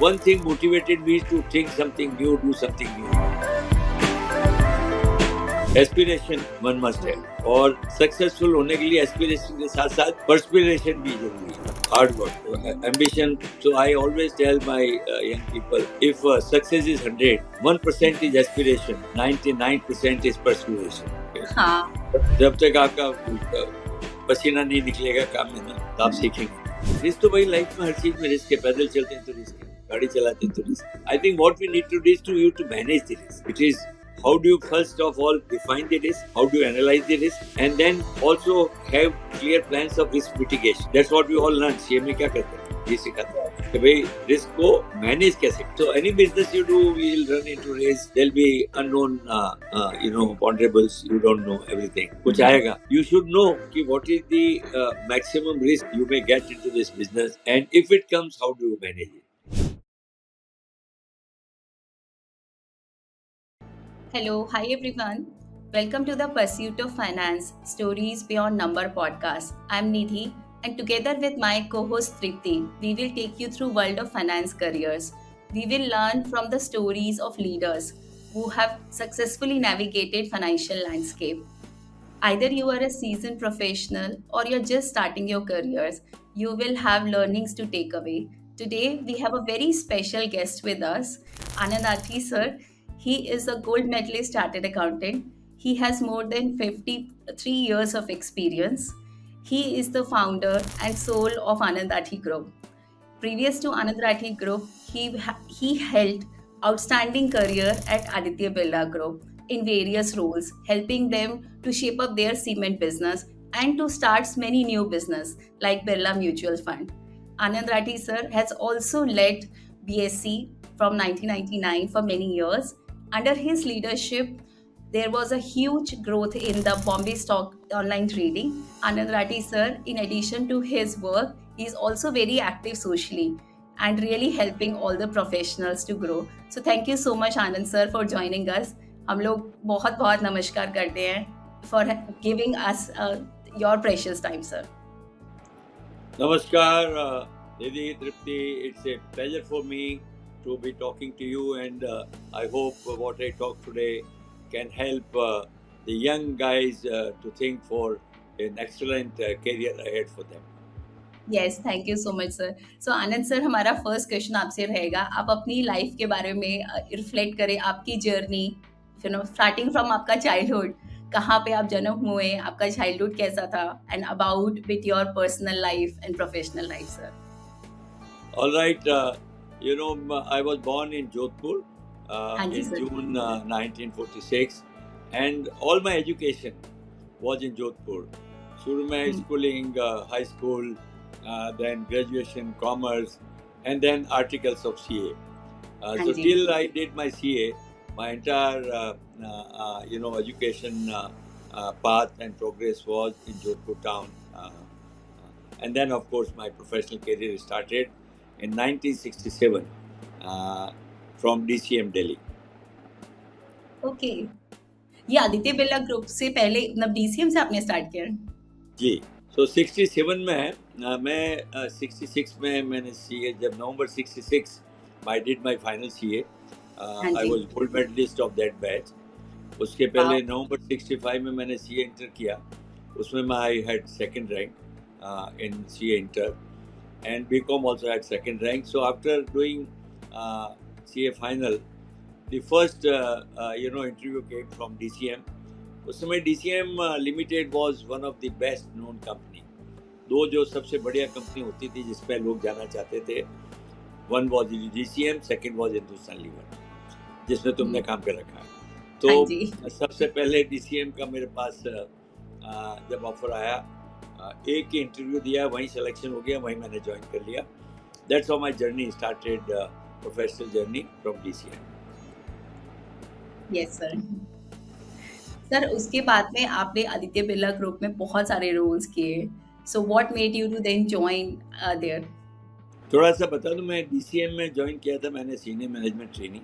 one thing motivated me to think something new, do something new. Aspiration one must है, और successful होने के लिए एस्पिरेशन के साथ साथ पर्सपिरेशन भी जरूरी है, hard work, ambition. So I always tell my young people, if success is 100, 1% is aspiration, 99% is perspiration. हाँ. जब तक आपका पसीना नहीं निकलेगा काम में ना, तो आप सीखेंगे. रिस्क तो भाई लाइफ में हर चीज में रिस्क है. पैदल चलते हैं तो रिस्क है, गाड़ी चलाते हैं तो risk. I think what we need to do is to you to manage the risk. It is how do you first of all define the risk, how do you analyze the risk, and then also have clear plans of risk mitigation. That's what we all learn. CA में क्या करते हैं, ये सिखाते हैं कि भाई risk को मैनेज कैसे. So any business you do will run into risk. There'll be unknown ponderables. You don't know everything. कुछ आएगा. You should know कि what is the maximum risk you may get into this business, and if it comes, how do you manage it. Hello, hi everyone. Welcome to the Pursuit of Finance Stories Beyond Number podcast. I'm Nidhi, and together with my co-host Tripti, we will take you through world of finance careers. We will learn from the stories of leaders who have successfully navigated financial landscape. Either you are a seasoned professional or you're just starting your careers, you will have learnings to take away. Today, we have a very special guest with us, Anand Athi sir. He is a gold medalist chartered accountant. He has more than 53 years of experience. He is the founder and soul of Anand Athi Group. Previous to Anand Athi Group, he held outstanding career at Aditya Birla Group in various roles, helping them to shape up their cement business and to start many new business like Birla Mutual Fund. Anand Rathi sir has also led BSC from 1999 for many years. Under his leadership, there was a huge growth in the Bombay stock online trading. Anand Rathi sir, in addition to his work, is also very active socially and really helping all the professionals to grow. So thank you so much Anand sir for joining us. हम लोग बहुत बहुत नमस्कार करते हैं for giving us your precious time, sir. Namaskar, Nidhi, Tripti. It's a pleasure for me to be talking to you, and I hope what I talk today can help the young guys to think for an excellent career ahead for them. Yes, thank you so much, sir. So Anand sir, हमारा first question आपसे रहेगा. आप अपनी life के बारे में reflect करें, आपकी जर्नी, स्टार्टिंग फ्रॉम आपका चाइल्डहुड, कहाँ पे आप जन्म हुए, आपका चाइल्डहुड कैसा था, and about with your personal life and professional life, sir. All right, I was born in Jodhpur in June 1946, and all my education was in Jodhpur. शुरू में schooling, high school, then graduation, commerce, and then articles of CA. So till I did my CA, my entire education path and progress was in Jodhpur town. And then of course my professional career started in 1967 from DCM Delhi. Okay. ये Aditya Birla group से पहले मतलब DCM से आपने start किया? जी. So 67 में मैं 66 में मैंने CA, जब नवंबर 66 I did my final CA. I was gold medalist of that batch. उसके पहले नवंबर 65 में मैंने CA इंटर किया. उसमें मैं I had second rank in CA inter, and BCom also had second rank. So after doing CA final, the first interview came from DCM. उस समय DCM Limited was one of the best known company. दो जो सबसे बढ़िया company होती थी जिसमें लोग जाना चाहते थे, one was DCM, second was Hindustan Lever, जिसमें तुमने काम कर रखा है. तो सबसे पहले DCM का मेरे पास जब ऑफर आया, एक ही इंटरव्यू दिया, वहीं सिलेक्शन हो गया, वहीं मैंने ज्वाइन कर लिया. That's how my journey started, professional journey from DCM. Yes, sir. Sir, उसके बाद में आपने आदित्य बिरला ग्रुप में बहुत सारे रोल्स किए. So what made you to then join there? थोड़ा सा बता दूं, मैं DCM में ज्वाइन किया था मैंने सीनियर मैनेजमेंट ट्रेनिंग.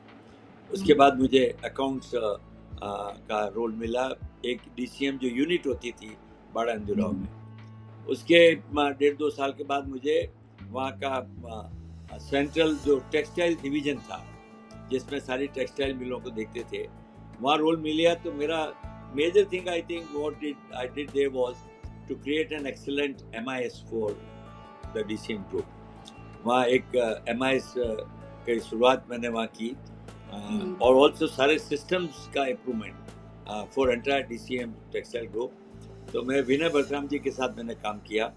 उसके बाद मुझे अकाउंट्स का रोल मिला. एक DCM जो यूनिट होती थी बाड़ा अंदुराव में, उसके 1.5-2 साल के बाद मुझे वहाँ का सेंट्रल जो टेक्सटाइल डिवीजन था, जिसमें सारी टेक्सटाइल मिलों को देखते थे, वहाँ रोल मिल गया। तो मेरा major thing I think what I did there was to create an excellent MIS for the DCM group. वहाँ एक MIS की शुरुआत मैंने वहाँ की, और ऑल्सो सारे सिस्टम्स का improvement for entire DCM textile group. तो मैं विनय बलराम जी के साथ मैंने काम किया,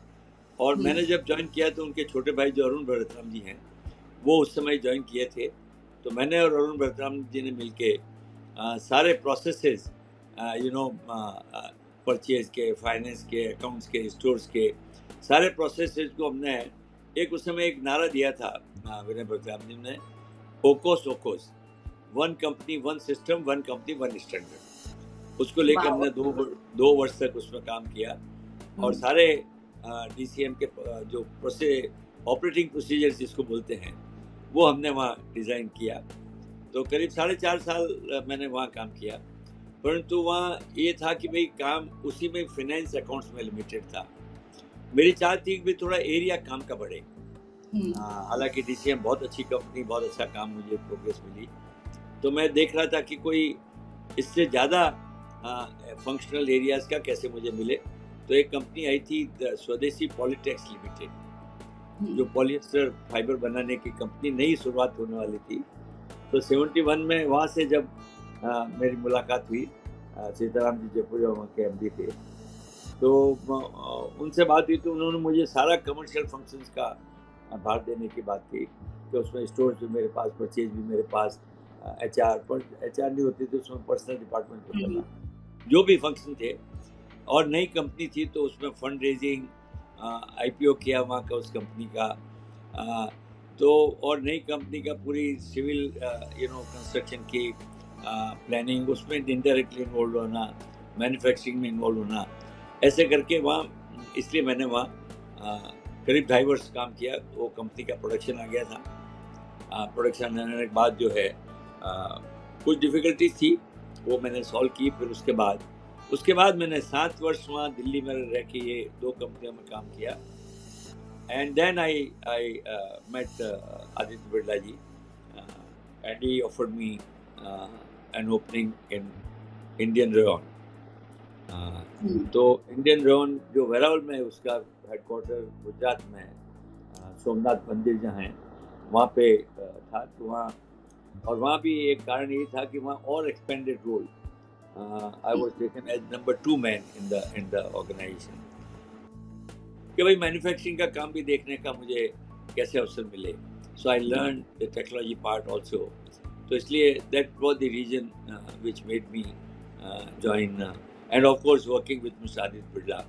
और मैंने जब ज्वाइन किया तो उनके छोटे भाई जो अरुण बलराम जी हैं, वो उस समय ज्वाइन किए थे। तो मैंने और अरुण बलराम जी ने मिलके सारे प्रोसेसेस परचेज के, फाइनेंस के, अकाउंट्स के, स्टोर्स के सारे प्रोसेसेस को हमने एक उस समय एक नारा दिया था विनय बलराम जी ने, ओकोस ओकोस, one company one system, one company one standard. उसको लेकर हमने दो वर्ष तक उसमें काम किया, और सारे DCM के जो ऑपरेटिंग प्रोसीजर्स जिसको बोलते हैं, वो हमने वहाँ डिज़ाइन किया। तो करीब 4.5 साल मैंने वहाँ काम किया, परंतु वहाँ ये था कि भाई काम उसी में फाइनेंस अकाउंट्स में लिमिटेड था। मेरी चाह थी कि थोड़ा एरिया काम का बढ़े। हालांकि DCM बहुत अच्छी कंपनी, बहुत अच्छा काम, मुझे प्रोग्रेस मिली। तो मैं देख रहा था कि कोई इससे ज़्यादा फंक्शनल एरियाज़ का कैसे मुझे मिले। तो एक कंपनी आई थी स्वदेशी पॉलीटेक्स लिमिटेड, जो पॉलिएस्टर फाइबर बनाने की कंपनी नई शुरुआत होने वाली थी। तो 71 में वहाँ से जब मेरी मुलाकात हुई, सीताराम जी जयपुर वहाँ के MD थे, तो उनसे बात हुई तो उन्होंने मुझे सारा कमर्शियल फंक्शंस का भाग देने की बात की, कि उसमें स्टोर्स भी मेरे पास, परचेज भी मेरे पास, HR नहीं होती तो उसमें पर्सनल डिपार्टमेंट होता था, जो भी फंक्शन थे। और नई कंपनी थी तो उसमें फंड रेजिंग, IPO किया वहाँ का उस कंपनी का, तो और नई कंपनी का पूरी सिविल कंस्ट्रक्शन की प्लानिंग, उसमें इनडायरेक्टली इन्वॉल्व होना, मैन्युफैक्चरिंग में इन्वॉल्व होना, ऐसे करके वहाँ, इसलिए मैंने वहाँ करीब 2.5 वर्ष काम किया। वो कंपनी का प्रोडक्शन आ गया था। प्रोडक्शन आने के बाद जो है कुछ डिफ़िकल्टीज थी, वो मैंने सॉल्व की। फिर उसके बाद मैंने 7 वर्ष वहाँ दिल्ली में रह के ये 2 कंपनियों में काम किया। And then I met Aditya Birla ji, and he offered me an opening in Indian Rayon. तो इंडियन रेयन जो वेरावल में है, उसका हेडक्वार्टर गुजरात में है, सोमनाथ मंदिर जहाँ है वहाँ पे था। तो वहाँ भी एक कारण ये था कि वहाँ और expanded role, I was taken as number 2 man in the organization, कि भाई मैन्युफैक्चरिंग का काम भी देखने का मुझे कैसे अवसर मिले। So I learn the technology part also. तो इसलिए that was the reason which made me join, and of course working with mister Aditya Birla.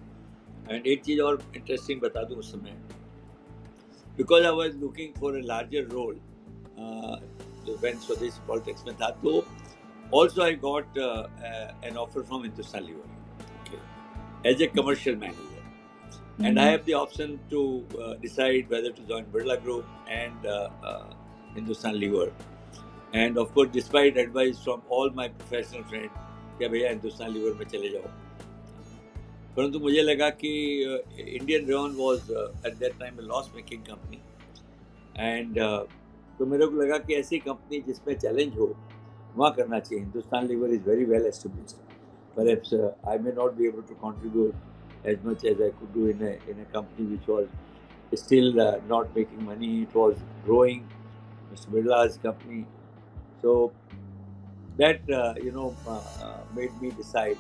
And एक चीज़ और इंटरेस्टिंग बता दूँ, उस समय because I was looking for a larger role, जो व्हेन स्वदेशी पॉलिटिक्स में था, तो also I got an offer from Hindustan Lever, as a commercial manager, and I have the option to decide whether to join Birla Group and Hindustan Lever. And of course, despite advice from all my professional friends कि भैया Hindustan liver में चले जाओ, परंतु मुझे लगा कि Indian rayon was at that time a loss making company, and तो मेरे को लगा कि ऐसी कंपनी जिसमें चैलेंज हो वहाँ करना चाहिए। Hindustan Lever is very well established, perhaps I may not be able to contribute as much as I could do in a company which was still not making money. It was growing, Mr. Birla's company. So that made me decide.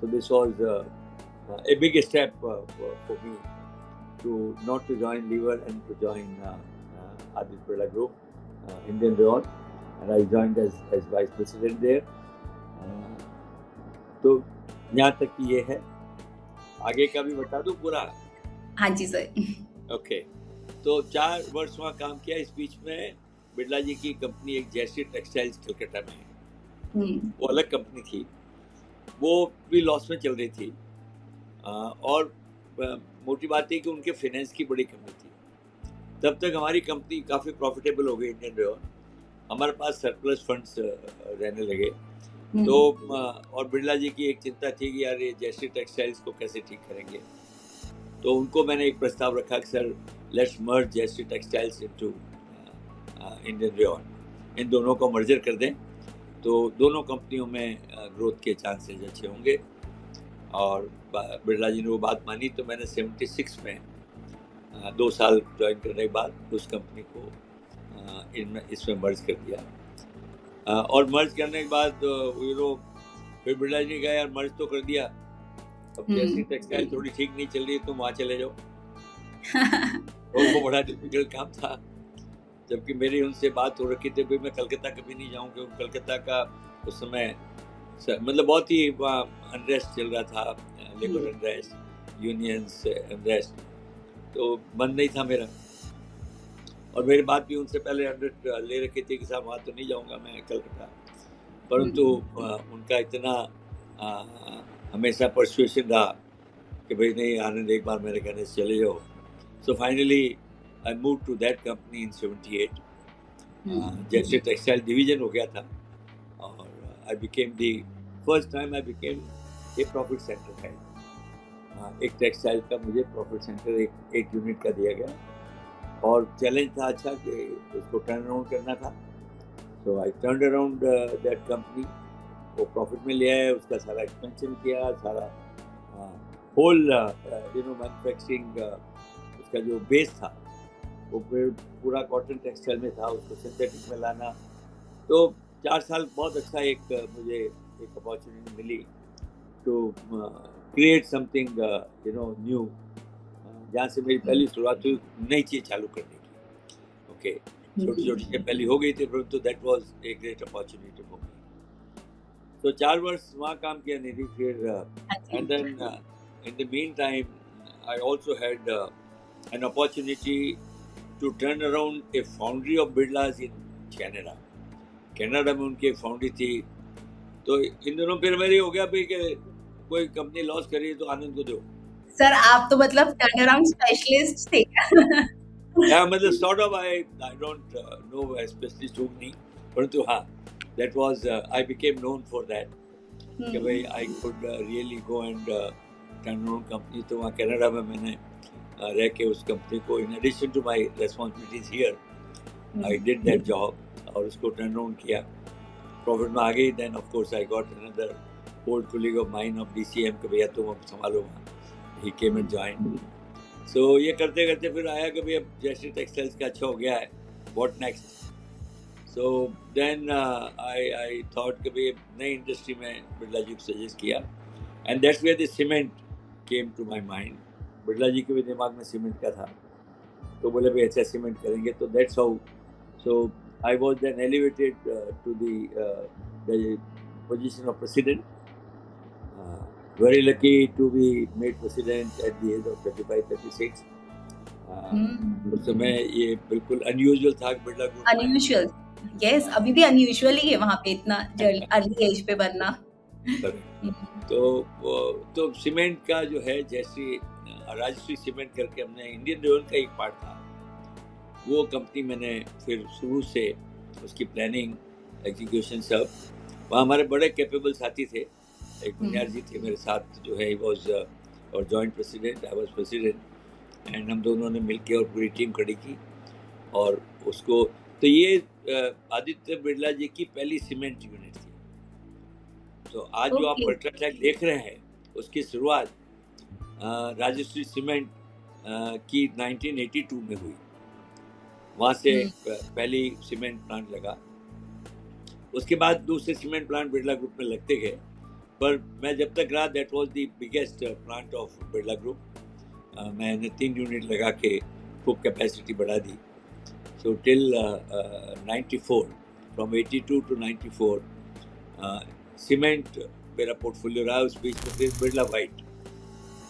So this was a big step for me to not to join Lever and to join Aditya Birla Group, Indian Rayon. And I joined as vice president there. तो यहाँ तक कि ये है, आगे का भी बता दूँ पूरा? हाँ जी सर। ओके, तो 4 वर्ष वहाँ काम किया। इस बीच में बिरला जी की कंपनी एक जयश्री टेक्सटाइल्स कलकत्ता में है, वो अलग कंपनी थी, वो भी लॉस में चल रही थी, और मोटी बात है कि उनके फाइनेंस की बड़ी कमी थी। तब तक हमारी कंपनी काफ़ी प्रॉफिटेबल हो गई, इंडियन रेयन, हमारे पास सरप्लस फंड्स रहने लगे। तो और बिरला जी की एक चिंता थी कि यार ये जयश्री टेक्सटाइल्स को कैसे ठीक करेंगे। तो उनको मैंने एक प्रस्ताव रखा कि sir let's merge Jayashree textiles into Indian rayon, इन दोनों को मर्जर कर दें तो दोनों कंपनियों में ग्रोथ के चांसेस अच्छे होंगे। और बिरला जी ने वो बात मानी, तो मैंने 76 में 2 साल ज्वाइन करने के बाद उस कंपनी को इसमें मर्ज कर दिया। और मर्ज करने के बाद फिर बिरला जी ने कहा यार मर्ज तो कर दिया, अब जयश्री टेक्सटाइल थोड़ी ठीक नहीं चल रही है, तुम वहाँ चले जाओ। और वो बड़ा डिफिकल्ट काम था, जबकि मेरी उनसे बात हो रखी थी, मैं कलकत्ता कभी नहीं जाऊँ, क्योंकि कलकत्ता का उस समय मतलब बहुत ही अनरेस्ट चल रहा था, लेबर अनरेस्ट, यूनियंस अनरेस्ट, तो मन नहीं था मेरा। और मेरी बात भी उनसे पहले ले रखी थी कि साहब वहाँ तो नहीं जाऊँगा मैं कलकत्ता, परंतु उनका इतना हमेशा परसुएशन रहा कि भाई नहीं आनंद, एक बार मेरे कहने से चले जाओ। So finally I move to that company in 78। जैसे टेक्सटाइल डिवीजन हो गया था, और I became the first time I became a profit centre है। एक टेक्सटाइल का मुझे प्रॉफिट सेंटर एक यूनिट का दिया गया, और चैलेंज था अच्छा कि उसको टर्न अराउंड करना था। So I turn around that company, वो प्रॉफिट में ले आया, उसका सारा एक्सपेंशन किया, सारा होल मैन्युफैक्चरिंग उसका जो बेस था वो पूरा कॉटन टेक्सटाइल में था, उसको सिंथेटिक में लाना। तो 4 साल बहुत अच्छा मुझे एक अपॉर्चुनिटी मिली टू क्रिएट समथिंग न्यू, जहाँ से मेरी पहली शुरुआत हुई नई चीज़ चालू करने की। ओके, छोटी छोटी चीज़ें पहली हो गई थी, परंतु that was a great opportunity for me. तो 4 वर्ष वहाँ काम किया निधि, फिर and then in the meantime I also had an opportunity to turn around a foundry of Birlas in Canada. Canada में उनकी एक फाउंड्री थी, तो इन दोनों फिर मेरी हो गया भाई कि कोई कंपनी लॉस करी तो आनंद को दो। सर आप तो मतलब टर्न अराउंड स्पेशलिस्ट थे। या मतलब sort of, I don't know specialist हूँ नहीं, परंतु हाँ, that was I became known for that कि भाई I could really go and turn around company. तो वहाँ कनाडा में मैंने रह के उस कंपनी को, in addition to my responsibilities here, I did that job और उसको टर्न अराउंड किया, प्रॉफिट में आ गई। Then of course I got another old colleague of mine of DCM कि भैया तुम अब संभालो, ही केम एंड जॉइन। सो ये करते करते फिर आया कि भैया जयश्री टेक्सटाइल्स का अच्छा हो गया है, what next. So then I thought कि भैया नई इंडस्ट्री में बिरला जी को सजेस्ट किया, and that's where the cement came to my mind. Birla ji के भी दिमाग में सीमेंट का था, तो बोले भाई अच्छा सीमेंट करेंगे, तो that's how. So I was then elevated to the position of president, very lucky to be made president at the age of 35-36। उस समय ये बिल्कुल अनयूजुअल था बिरला ग्रुप। अनयूजुअल, यस, अभी भी अनयूजुअल ही है वहाँ पे इतना अर्ली एज पे बनना। तो सीमेंट का जो है, जैसे राजश्री सीमेंट करके हमने इंडियन रेयॉन का एक पार्ट था, वो कंपनी मैंने फिर शुरू से उसकी प्लानिंग, एग्जीक्यूशन सब, वहाँ हमारे बड़े कैपेबल साथी थे, एक बुनियार जी थे मेरे साथ जो है, ही वाज और joint president, I was president, and हम दोनों ने मिलकर और पूरी टीम खड़ी की और उसको। तो ये आदित्य बिरला जी की पहली सीमेंट यूनिट थी। तो आज जो आप अल्ट्राटेक देख रहे हैं, उसकी शुरुआत राजश्री सीमेंट की 1982 में हुई। वहाँ से पहली सीमेंट प्लांट लगा, उसके बाद दूसरे सीमेंट प्लांट बिरला ग्रुप में लगते गए, पर मैं जब तक रहा that was the biggest plant of Birla group. मैंने 3 यूनिट लगा के खूब कैपेसिटी बढ़ा दी। So till 94, from 82 to 94 cement मेरा पोर्टफोलियो रहा। उस बीच में फिर बिरला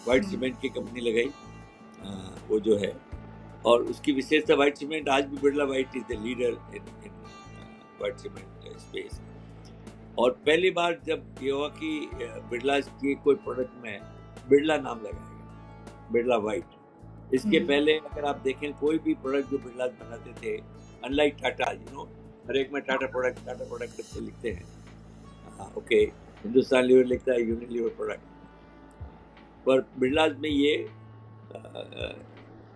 वाइट सीमेंट की कंपनी लगाई, वो जो है, और उसकी विशेषता वाइट सीमेंट, आज भी Birla white is the leader in white cement space. और पहली बार जब ये हुआ कि बिरला की कोई प्रोडक्ट में बिरला नाम लगाएगा, बिरला वाइट। इसके पहले अगर आप देखें कोई भी प्रोडक्ट जो बिरला बनाते थे, अनलाइक टाटा, हर एक में टाटा प्रोडक्ट लिखते हैं, ओके, हिंदुस्तान लीवर लिखता है यूनिलीवर प्रोडक्ट, पर बिरला में ये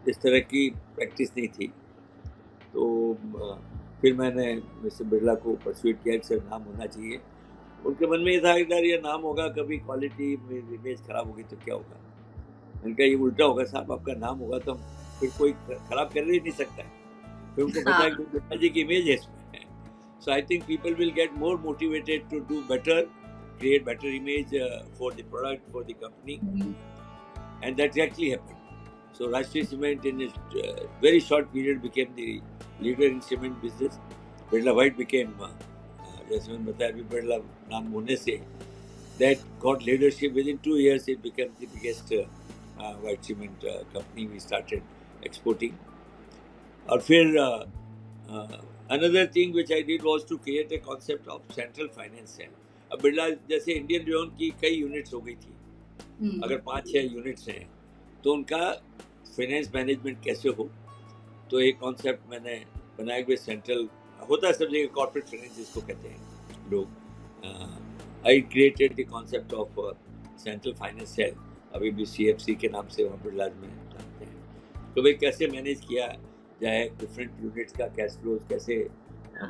इस तरह की प्रैक्टिस नहीं थी। तो फिर मैंने मिस्टर बिरला को परसुएट किया कि सर नाम होना चाहिए। उनके मन में ये था यार ये नाम होगा, कभी क्वालिटी इमेज खराब होगी तो क्या होगा। मैंने कहा ये उल्टा होगा साहब, आपका नाम होगा तो फिर कोई खराब कर ही नहीं सकता है। फिर उनको पता है कि बिरला जी की इमेज है इसमें। So I think people will get more motivated to do better, create better image for the product, for the company, and that exactly happened. So Rashtriya Cement in a very short period became the leader in cement business. Birla White became, जैसे मैंने बताया अभी बिरला नाम होने से, that got leadership within 2 years. It became the biggest white cement company. We started exporting. और फिर another thing which I did was to create a concept of central finance cell. अब बिरला जैसे इंडियन रेवन की कई units हो गई थी, अगर 5-6 यूनिट्स हैं तो उनका फाइनेंस मैनेजमेंट कैसे हो, तो एक कॉन्सेप्ट मैंने बनाया हुए सेंट्रल होता है सब जगह कॉर्पोरेट फाइनेंस जिसको कहते हैं लोग। I created the concept of central finance cell, अभी भी CFC के नाम से वहाँ बिरला में जानते हैं। तो भाई कैसे मैनेज किया जाए डिफरेंट यूनिट्स का कैश फ्लोज, कैसे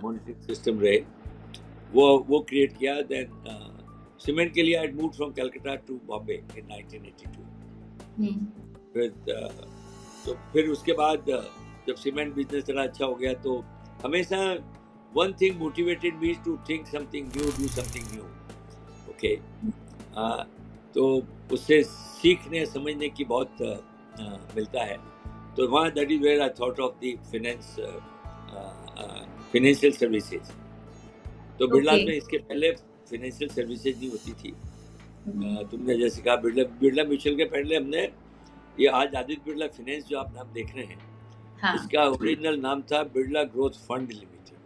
मॉनिटरिंग सिस्टम रहे, वो क्रिएट किया। देन सीमेंट के लिए I move from Calcutta to Bombay in 1982। फिर उसके बाद जब सीमेंट बिजनेस थोड़ा अच्छा हो गया तो हमेशा one thing motivated me to think something new, do something new. Okay, तो उससे सीखने समझने की बहुत मिलता है। तो वहाँ that is where I thought of the financial services. तो बिरला में इसके पहले फाइनेंशियल सर्विसेज नहीं होती थी। तुमने जैसे कहा बिरला म्यूचुअल के पहले हमने ये आज आदित्य बिरला फाइनेंस जो आप नाम देख रहे हैं, इसका ओरिजिनल नाम था बिरला ग्रोथ फंड लिमिटेड।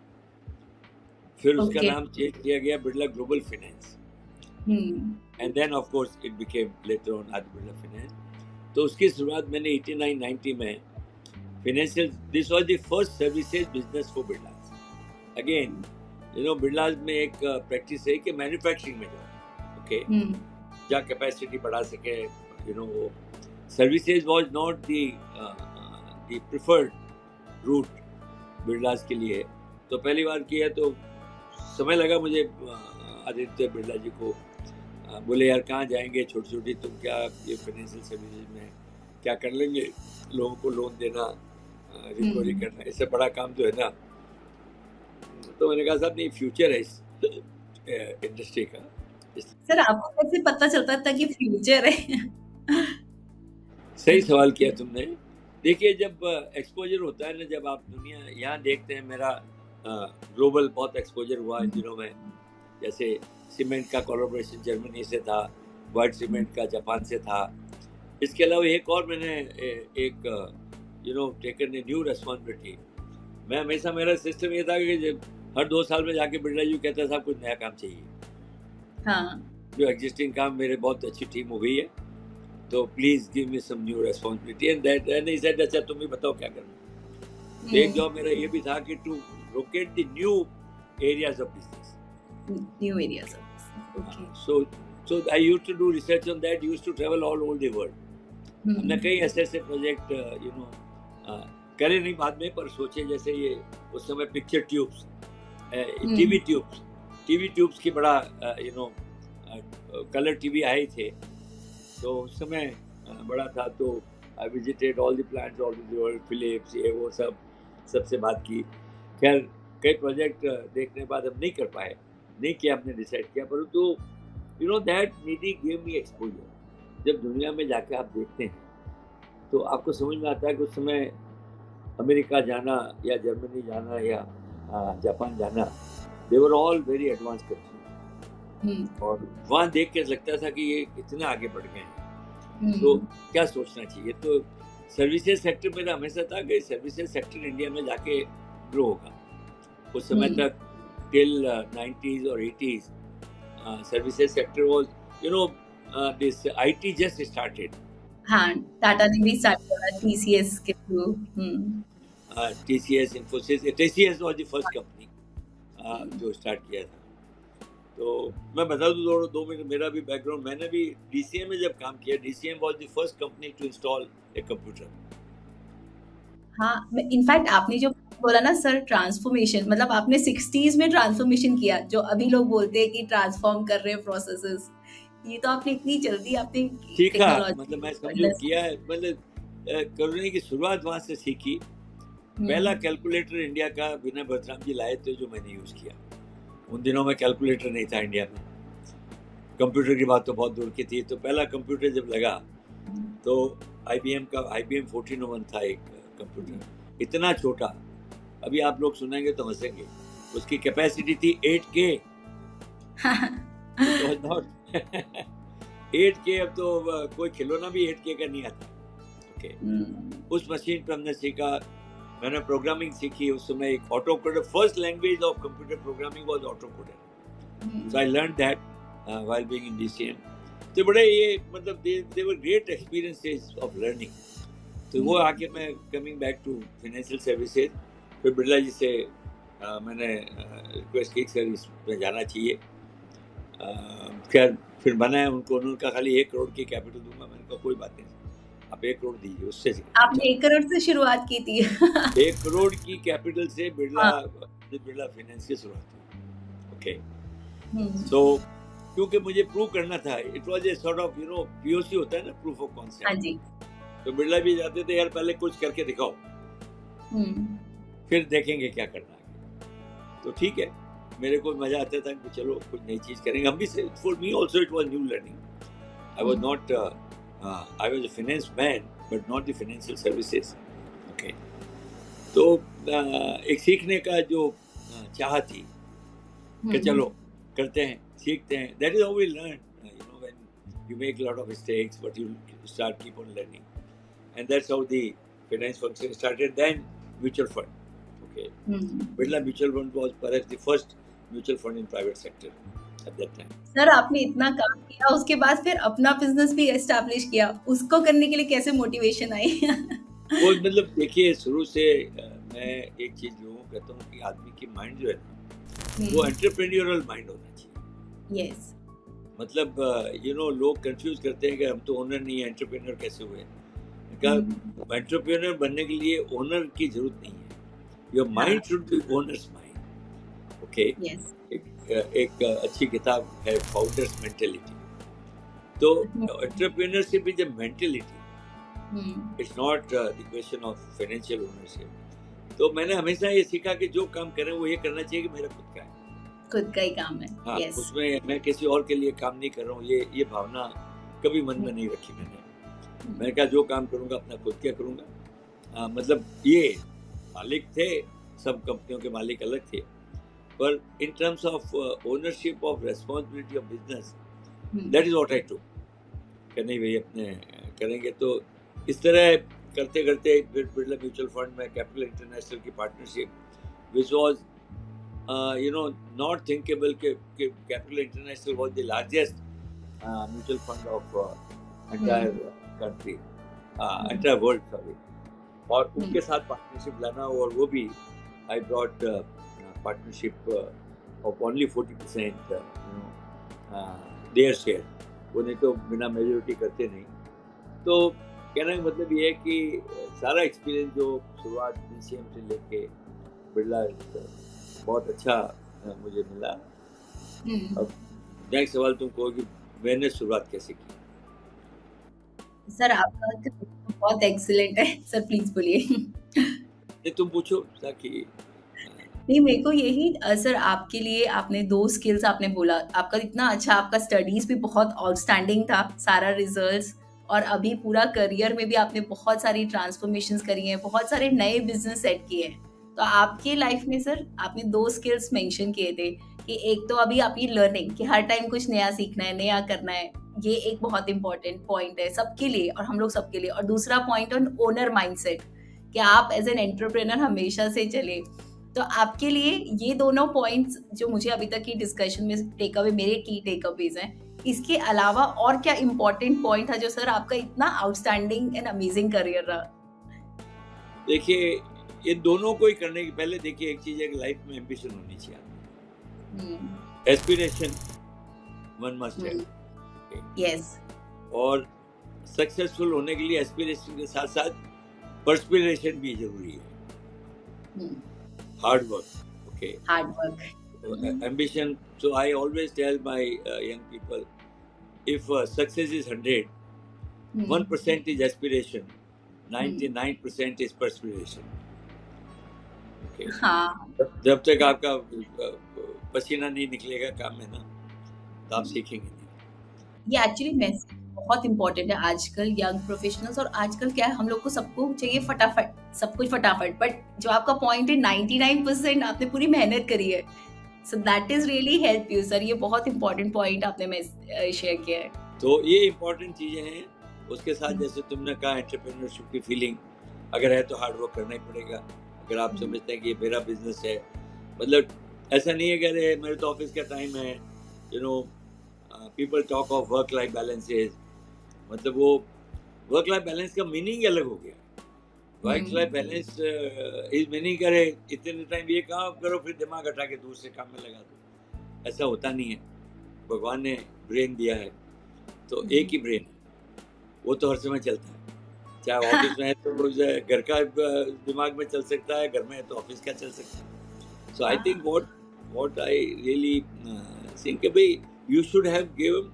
फिर उसका नाम चेंज किया गया Birla global finance, and then of course it became later on Aditya Birla finance. तो उसकी शुरुआत मैंने 89-90 में financial, this was the first services business for Birlas. Again you know Birlas में एक प्रैक्टिस है कि मैन्युफैक्चरिंग में जाओ, ओके, जहाँ कैपेसिटी बढ़ा सके, you know services was not the preferred route Birlas के लिए। तो पहली बार किया तो समय लगा मुझे। आदित्य बिरला जी को बोले यार कहाँ जाएंगे, छोटी छोटी तुम क्या ये फाइनेंशियल सर्विसेज में क्या कर लेंगे, लोगों को लोन देना, रिकवरी करना, इससे बड़ा काम तो है ना। तो मैंने कहा साहब नहीं, फ्यूचर है इस इंडस्ट्री का। सर आपको कैसे पता चलता था कि फ्यूचर है? सही सवाल किया तुमने। देखिए जब एक्सपोजर होता है ना, जब आप दुनिया यहाँ देखते हैं, मेरा ग्लोबल बहुत एक्सपोजर हुआ इन दिनों में। जैसे सीमेंट का कोलैबोरेशन जर्मनी से था, वाइट सीमेंट का जापान से था। इसके अलावा एक और मैंने एक you know taken a new responsibility. मैं हमेशा, मेरा सिस्टम ये था कि हर 2 साल में जाके बिरला जी कहता साहब कुछ नया काम चाहिए। जो एग्जिस्टिंग काम मेरे बहुत अच्छी टीम हो गई है, तो please give me some new responsibility and that and he said अच्छा तुम ही बताओ क्या करना। तो एक जॉब मेरा ये भी था कि to locate the new areas of business, new areas of business. Okay. So I used to do research on that, used to travel all over the world. हमने कई ऐसे प्रोजेक्ट यू नो करे नहीं बाद में, पर सोचे जैसे ये उस समय पिक्चर ट्यूब्स, टीवी ट्यूब्स की बड़ा यू नो कलर टीवी आए थे, तो उस समय बड़ा था। तो I visited all the plants all over the world, Philips ये वो सबसे बात की। खैर कई प्रोजेक्ट देखने के बाद हम नहीं कर पाए, नहीं किया, हमने डिसाइड किया। परंतु you know that Nidhi give me exposure. जब दुनिया में जाके आप देखते हैं तो आपको समझ में आता है कि उस समय अमेरिका जाना या जर्मनी जाना या जापान जाना, they were all very advance country, और वहाँ देख के लगता था कि ये कितना आगे बढ़ गए हैं, तो क्या सोचना चाहिए। तो सर्विसेज सेक्टर मेरा हमेशा था कि सर्विसेज सेक्टर इंडिया में जाके ग्रो होगा। उस समय तक टिल 90s और 80s services sector was you know this IT just started. हाँ, टाटा ने भी स्टार्ट किया, TCS के through. TCS, Infosys, TCS was the first company जो स्टार्ट किया था। तो मैं बता दूं 2 मिनट मेरा भी बैकग्राउंड। मैंने भी DCM में जब काम किया, DCM was the first company to install a computer. हाँ, इनफैक्ट आपने जो बोला ना सर ट्रांसफॉर्मेशन, मतलब आपने 60s में ट्रांसफॉर्मेशन किया, जो अभी लोग बोलते हैं कि ट्रांसफॉर्म कर रहे हैं प्रोसेसेस, ये तो आपने इतनी जल्दी आपने सीखा, टेक्नोलॉजी मतलब मैं को समझो अंडरस्टैंड। किया है, मतलब करने की शुरुआत वहां से सीखी। पहला कैलकुलेटर इंडिया का विनय बलराम जी लाए थे, जो मैंने यूज किया। उन दिनों में कैलकुलेटर नहीं था इंडिया में, कंप्यूटर की बात तो बहुत दूर की थी। तो पहला कंप्यूटर जब लगा तो IBM का IBM 1401 था एक कंप्यूटर, इतना छोटा। अभी आप लोग सुनेंगे तो हंसेंगे, उसकी कैपेसिटी थी 8K। It was not 8K। अब तो कोई खिलौना भी 8K का नहीं आता। ओके, उस मशीन पे हमने सीखा, मैंने प्रोग्रामिंग सीखी। उस समय एक auto coder, first language of computer programming was auto coder. So I learn that while being in DCM। तो बड़े ये मतलब they were great experiences of learning. तो वो आके मैं coming back to financial services, फिर बिरला जी से मैंने रिक्वेस्ट की सर इसमें जाना चाहिए। खैर फिर बनाया उनको, उनका खाली 1 करोड़ की कैपिटल दूंगा। मैंने कहा कोई बात नहीं, आप 1 करोड़ दीजिए, उससे आपने 1 करोड़ से शुरुआत की थी। 1 करोड़ की कैपिटल से हाँ। बिरला फाइनेंस की शुरुआत हुई। ओके, हम्म। सो क्योंकि मुझे प्रूव करना था, it was a sort of POC होता है ना, प्रूफ ऑफ हाँ कॉन्सेप्ट। जी। तो बिरला भी जाते थे, यार पहले कुछ करके दिखाओ, फिर देखेंगे क्या करना है। तो ठीक है, मेरे को मजा आता था कि चलो कुछ नई चीज करेंगे हम भी। For me also it was new learning. I was not, I was a finance man but not the financial services. Okay, तो एक सीखने का जो चाह थी कि चलो करते हैं, सीखते हैं। That is how we learn, when you make lot of mistakes but you start keep on learning, and that's how the finance function started. Then mutual fund. Okay, Birla Mutual Fund was perhaps the first mutual fund in private sector at that time. Sir आपने इतना काम किया, उसके बाद फिर अपना business भी establish किया, उसको करने के लिए कैसे मोटिवेशन आई? वो मतलब देखिए, शुरू से मैं एक चीज जो कहता हूँ कि आदमी की माइंड जो है ना, वो एंटरप्रेन्योरल माइंड होना चाहिए। यस। मतलब लोग कंफ्यूज करते हैं कि हम तो ओनर नहीं है, एंटरप्रेन्योर कैसे हुए। एंटरप्रेन्योर बनने के लिए ओनर की जरूरत नहीं है, your mind should be owners mind. Okay, एक अच्छी किताब है फाउंडर्स मेंटेलिटी। तो entrepreneurship is a mentality, it's not the question of financial ownership. तो मैंने हमेशा ये सीखा कि जो काम करें वो ये करना चाहिए कि मेरा खुद का है, खुद का ही काम है। हाँ, उसमें मैं किसी और के लिए काम नहीं कर रहा हूँ। ये भावना कभी मन में नहीं रखी मैंने। मैंने कहा जो काम करूंगा अपना खुद क्या करूंगा। मतलब ये मालिक थे, सब कंपनियों के मालिक अलग थे, पर in terms of ownership of responsibility of business, that is what I to. कि नहीं भाई अपने करेंगे। तो इस तरह करते करते फिर बिरला म्यूचुअल फंड में कैपिटल इंटरनेशनल की partnership, which was not thinkable कि capital international was the largest mutual fund of entire country, entire world, sorry. और उनके साथ पार्टनरशिप लाना, और वो भी I brought partnership of only 40% their share. वो नहीं तो बिना मेजोरिटी करते नहीं। तो कहने का मतलब ये है कि सारा एक्सपीरियंस जो शुरुआत DCM से लेके बिरला, बहुत अच्छा मुझे मिला। अब नेक्स्ट सवाल तुम कहो कि मैंने शुरुआत कैसे की। सर आपका तो बहुत एक्सीलेंट है सर, प्लीज बोलिए। नहीं तुम पूछो ताकि। नहीं, मेरे को यही सर आपके लिए, आपने 2 स्किल्स आपने बोला, आपका इतना अच्छा, आपका स्टडीज भी बहुत आउटस्टैंडिंग था, सारा रिजल्ट्स, और अभी पूरा करियर में भी आपने बहुत सारी ट्रांसफॉर्मेशंस करी हैं, बहुत सारे नए बिजनेस सेट किए हैं। तो आपके लाइफ में सर आपने 2 स्किल्स मेंशन किए थे कि एक तो अभी आपकी लर्निंग, कि हर टाइम कुछ नया सीखना है, नया करना है, ये एक बहुत इंपॉर्टेंट पॉइंट है सबके लिए और हम लोग सबके लिए। और दूसरा पॉइंट ऑन ओनर माइंडसेट, कि आप एज एन एंटरप्रेन्योर हमेशा से चले। तो आपके लिए ये दोनों पॉइंट्स जो मुझे अभी तक की डिस्कशन में टेक अवे, मेरे की टेक अवेज हैं, इसके अलावा और क्या इंपॉर्टेंट पॉइंट था जो सर आपका इतना आउटस्टैंडिंग एंड अमेजिंग करियर रहा? देखिए, ये दोनों को ही करने के पहले देखिए एक चीज है कि लाइफ में एम्बिशन होनी चाहिए, aspiration one must have. Yes. और सक्सेसफुल होने के लिए एस्पिरेशन के साथ साथ perspiration भी जरूरी है, hard work, okay, hard work. Ambition. So I always tell my young people, if success is 100, 1% is aspiration, 99% is perspiration. Okay. हाँ, जब तक आपका पसीना नहीं निकलेगा काम में ना, तो आप सीखेंगे नहीं। ये एक्चुअली मैसेज बहुत इंपॉर्टेंट है आजकल यंग प्रोफेशनल्स, और आजकल क्या है, हम लोग को सबको चाहिए फटाफट, सब कुछ फटाफट, बट जो आपका पॉइंट है 99% आपने पूरी मेहनत करी है, so that is really help you sir. ये बहुत इंपॉर्टेंट पॉइंट आपने शेयर किया है। तो ये इंपॉर्टेंट चीजें हैं। उसके साथ जैसे तुमने कहा एंटरप्रेन्योरशिप की फीलिंग अगर है तो हार्ड वर्क करना ही पड़ेगा। अगर आप समझते हैं कि ये मेरा बिजनेस है, मतलब ऐसा नहीं है कि अरे मेरे तो ऑफिस का टाइम है, you know, people talk of work life balances, मतलब वो वर्क लाइफ बैलेंस का मीनिंग अलग हो गया। Work life balance is meaning करे इतने टाइम ये काम करो फिर दिमाग हटा के दूसरे काम में लगा दो, ऐसा होता नहीं है। भगवान ने ब्रेन दिया है तो एक ही ब्रेन है, वो तो हर समय चलता है, चाहे ऑफिस में है तो घर का दिमाग में चल सकता है, घर में है तो ऑफिस का चल सकता है। So I think what I really think भाई you should have given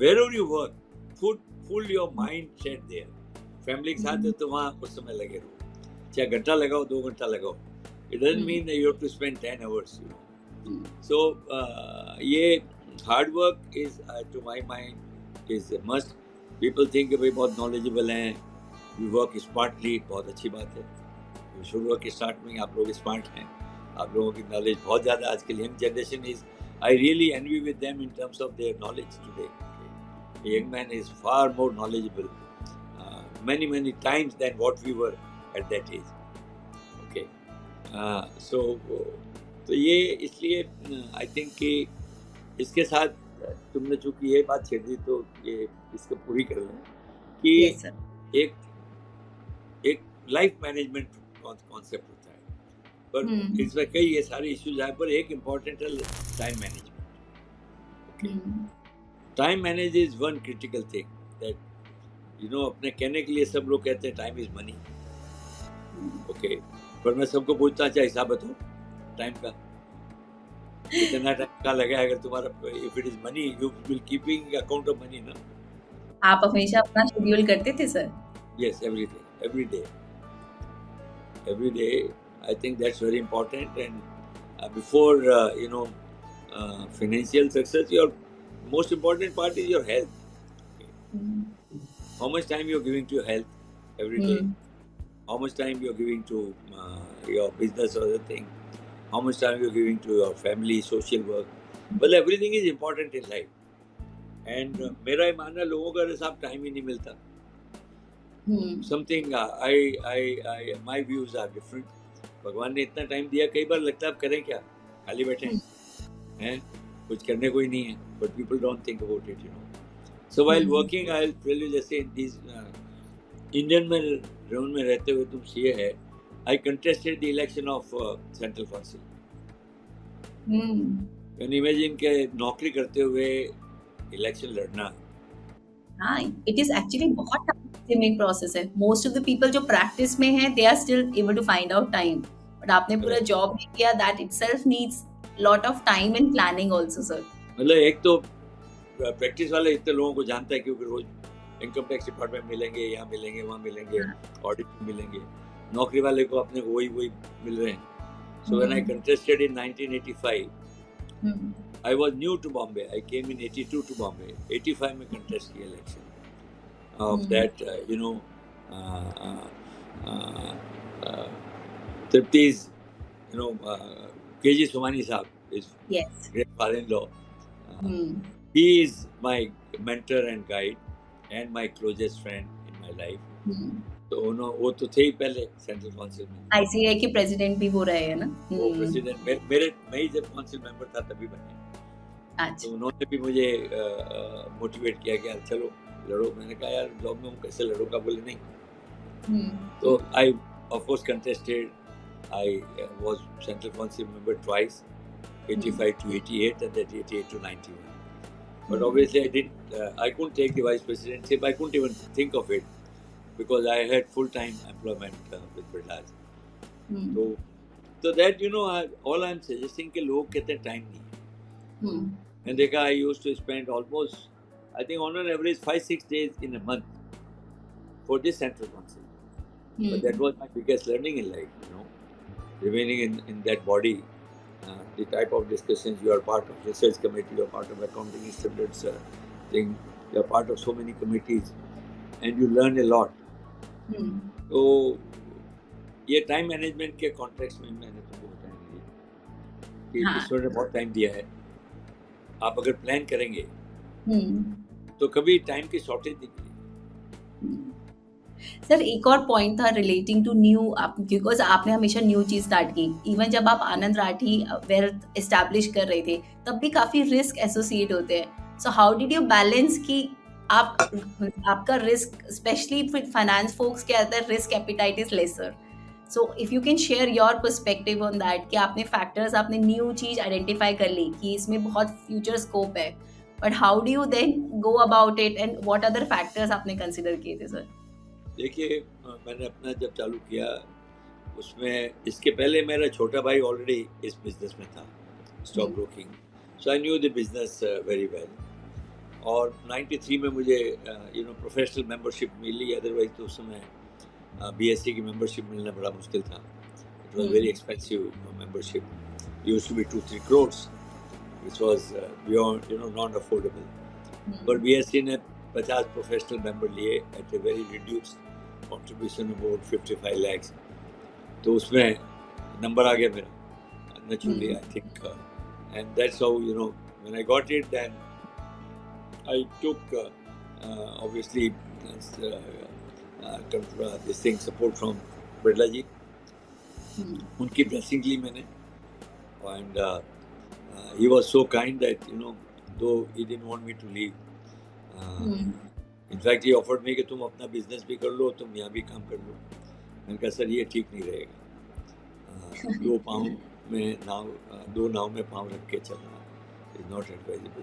wherever you work full your mind set there. Family के साथ है तो वहाँ उस समय लगे रहो, चाहे घंटा लगाओ 2 घंटा लगाओ, it doesn't mean that you have to spend 10 hours, you know. So ये hard work is to my mind is a must. People think कि भाई बहुत knowledgeable हैं, we work smartly, बहुत अच्छी बात है, you should work smartly, आप लोग smart हैं, आप लोगों की knowledge बहुत ज़्यादा आजकल young generation is, I really envy with them in terms of their knowledge today. Okay. A young man is far more knowledgeable, many times than what we were at that age. Okay. तो ये इसलिए I think कि इसके साथ तुमने चूंकि ये बात छेड़ दी तो ये इसको पूरी कर लें कि yes, एक लाइफ मैनेजमेंट कॉन्सेप्ट होता है, पर इसमें कई ये सारे इश्यूज आए, पर एक इम्पॉर्टेंट है time management. Time manage is one critical thing that you know, अपने कहने के लिए सब लोग कहते हैं टाइम इज मनी, ओके, पर मैं सबको पूछता अच्छा हिसाब बताओ टाइम का, कितना टाइम का लगा, अगर तुम्हारा if it is money you will keeping account of money ना। आप हमेशा अपना शेड्यूल करते थे sir? Yes, every day I think that's very important, and before you know financial success, your most important part is your health. Okay. How much time you're giving to your health every day, how much time you're giving to your business or other thing, how much time you're giving to your family, social work, well everything is important in life, and मेरा ये मानना लोगों का हिसाब time ही नहीं मिलता। Something my views are different. भगवान ने इतना टाइम दिया, कई बार लगता है आप करें क्या, खाली बैठे हैं, कुछ करने को ही नहीं है, but people don't think about it, you know. So while working I will tell you, जैसे इंडियन में राउंड में रहते हुए तुम सीए है, I contested the election of central council. Can imagine के नौकरी करते हुए इलेक्शन लड़ना। हाँ, इट इज एक्चुअली बहुत टाइम प्रोसेस है। मोस्ट ऑफ द पीपल जो प्रैक्टिस में है, they are still able to find out time, but आपने पूरा जॉब भी किया, that itself needs lot of time and planning also sir. मतलब एक तो प्रैक्टिस वाले इतने लोगों को जानता है क्योंकि रोज इनकम टैक्स डिपार्टमेंट मिलेंगे, यहाँ मिलेंगे, वहाँ मिलेंगे, ऑडिट मिलेंगे, नौकरी वाले को अपने को वही मिल रहे हैं। So when I contested in 1985, I was new to Bombay. I came in 82 to Bombay. 85 में contest किया election of that, you know, Tripti's, you know, KG Somani Saab is great father-in-law. He is my mentor and guide and my closest friend in my life. तो वो तो थे ही पहले central council में। ICI के president भी वो रहे हैं ना? वो प्रेसिडेंट मैं ही जब काउंसिल मेंबर था तभी बने। तो उन्होंने भी मुझे मोटिवेट किया कि यार चलो लड़ो। मैंने कहा यार जॉब में हूँ कैसे लड़ूंगा, बोले नहीं। तो I of course contested, I was central council member twice, 85 to 88 and then 88 to 91. But obviously I couldn't take the vice presidency. I couldn't even think of it. because I had full-time employment with Birla. Hmm. So that, all I'm suggesting कि लोग कहते हैं time नहीं है. मैंने देखा I used to spend almost, I think on an average 5-6 days in a month for this central council. But that was my biggest learning in life, remaining in that body, the type of discussions. You are part of research committee, you are part of accounting standards thing, you are part of so many committees, and you learn a lot. तो ये time management के context में मैंने तुमको बताया कि ईश्वर ने बहुत टाइम दिया है. आप अगर प्लान करेंगे तो कभी टाइम की शॉर्टेज नहीं मिलेगी. सर एक और पॉइंट था रिलेटिंग टू न्यू, बिकॉज आपने हमेशा न्यू चीज स्टार्ट की. इवन जब आप आनंद राठी वेल्थ एस्टैब्लिश कर रहे थे तब भी काफी रिस्क एसोसिएट होते हैं. So how did you balance कि आपका रिस्क, स्पेशली फाइनेंस फोक्स के अंदर risk appetite is lesser. So if you can share your perspective on that कि आपने फैक्टर्स, आपने न्यू चीज आइडेंटिफाई कर ली कि इसमें बहुत फ्यूचर स्कोप है, but how do you then go about it and what other factors आपने कंसिडर किए थे सर? देखिए, मैंने अपना जब चालू किया उसमें, इसके पहले मेरा छोटा भाई ऑलरेडी इस बिजनेस में था, stock broking. So I knew the business very well. और 93 में मुझे प्रोफेशनल मेंबरशिप मिली. अदरवाइज तो उस समय BSc की मेंबरशिप मिलना बड़ा मुश्किल था. It was very expensive membership. Used to be 2-3 crores, which was beyond, not affordable. But BSc ने 50 प्रोफेशनल मेंबर लिए at a very reduced contribution about 55 lakhs. तो उसमें नंबर आ गया मेरा naturally, I think, and that's how, when I got it, then I took obviously this thing, support from Birla ji. उनकी blessing ली मैंने, and he was so kind that, though he didn't want me to leave. In fact ये offered में कि तुम अपना business भी कर लो, तुम यहाँ भी काम कर लो. मैंने कहा सर ये ठीक नहीं रहेगा. दो नाव में पाँव रख के चलना इज नॉट एडवाइजेबल.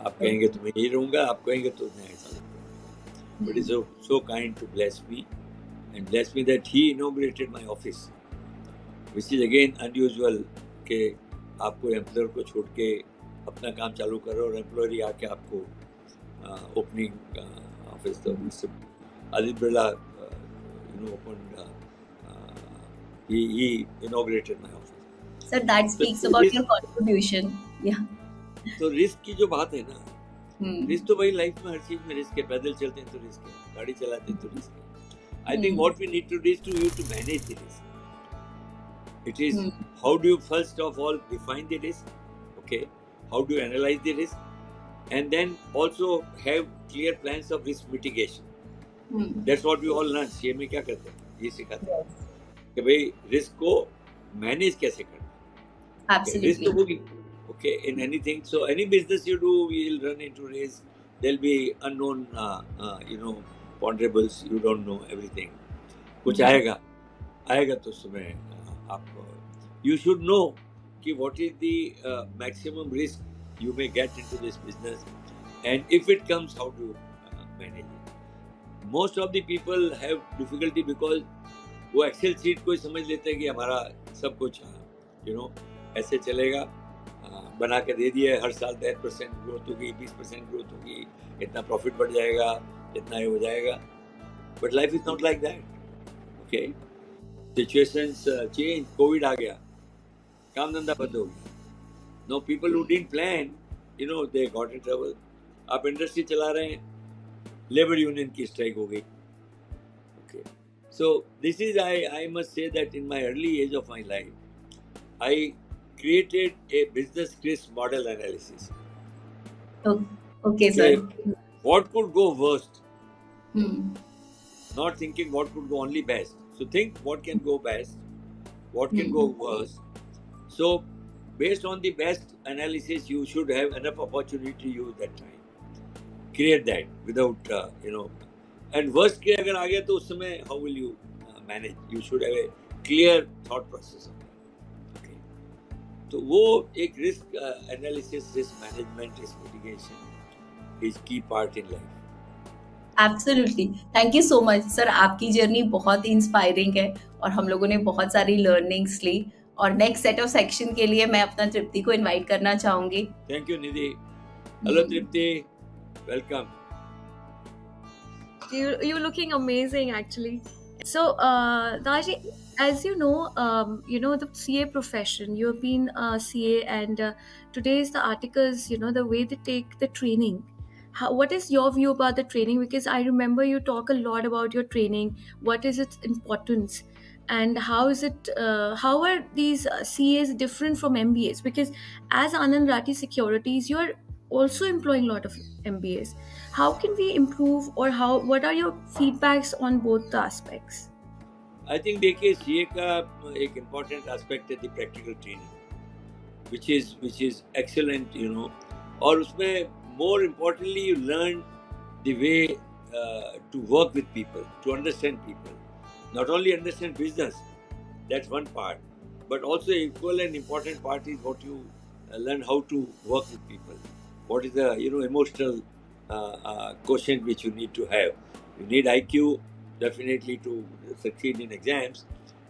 आप कहेंगे तो मैं यही रहूँगा, आप कहेंगे तो मैं ऐसा रहूँगा. But is so kind to bless me and bless me that he inaugurated my office, which is again unusual कि आपको एम्प्लॉयर को छोड़ के अपना काम चालू करो और एम्प्लॉयर ही आके आपको opening office. Aditya Birla, opened. He inaugurated my office. Sir, that speaks about your contribution. Yeah. तो रिस्क की जो बात है ना, रिस्क तो भाई लाइफ में हर चीज में रिस्क है. पैदल चलते हैं तो रिस्क है, गाड़ी चलाते हैं तो रिस्क है. I think what we need to do is to manage the risk. It is how do you first of all define the risk, okay? How do you analyze the risk, and then also have clear plans of risk mitigation. That's what we all learn. CA में क्या करते हैं, ये सिखाते हैं कि भाई risk को मैनेज कैसे करना. Absolutely. रिस्क तो होगी, okay, in anything. So any business you do, you will run into risk. There'll be unknown, ponderables. You don't know everything. कुछ आएगा तो उसमें आप you should know कि what is the maximum risk you may get into this business, and if it comes, how to manage it. Most of the people have difficulty because वो Excel sheet को ही समझ लेते हैं कि हमारा सब कुछ ऐसे चलेगा, बना के दे दिया. हर साल 10% ग्रोथ होगी, 20% ग्रोथ होगी, इतना प्रॉफिट बढ़ जाएगा, इतना ये हो जाएगा. But life is not like that. Okay, situations change. COVID आ गया, काम धंधा बंद हो गया. No people who didn't plan, they got in trouble. आप इंडस्ट्री चला रहे हैं, लेबर यूनियन की स्ट्राइक हो गई. Okay, so this is, I must say that in my early age of my life, I created a business risk model analysis. Okay, sir. What could go worst? Not thinking what could go only best. So think what can go best, what can go worst. So based on the best analysis, you should have enough opportunity to use that time. Create that without, and worst के अगर आ गया तो उस समय how will you manage? You should have a clear thought process of that. Okay. तो वो एक risk analysis, risk management, risk mitigation is key part in life. Absolutely, thank you so much sir. आपकी journey बहुत ही inspiring है और हम लोगों ने बहुत सारी लर्निंग्स ली। और नेक्स्ट सेट ऑफ सेक्शन के लिए मैं अपना तृप्ति को इनवाइट करना चाहूंगी। Thank you Nidhi. Hello Tripti, welcome. You're looking amazing, actually. So, Daji, as you know the CA profession. You have been a CA, and today's the articles. You know the way they take the training. What is your view about the training? Because I remember you talk a lot about your training. What is its importance, and how is it? How are these CAs different from MBAs? Because as Anand Rathi Securities, you're also employing a lot of MBAs. How can we improve, or what are your feedbacks on both the aspects? I think देखिए CA का एक important aspect है the practical training which is excellent, you know. और उसमें more importantly you learn the way to work with people, to understand people, not only understand business, that's one part, but also equal and important part is what you learn how to work with people. What is the emotional quotient which you need to have. You need IQ definitely to succeed in exams,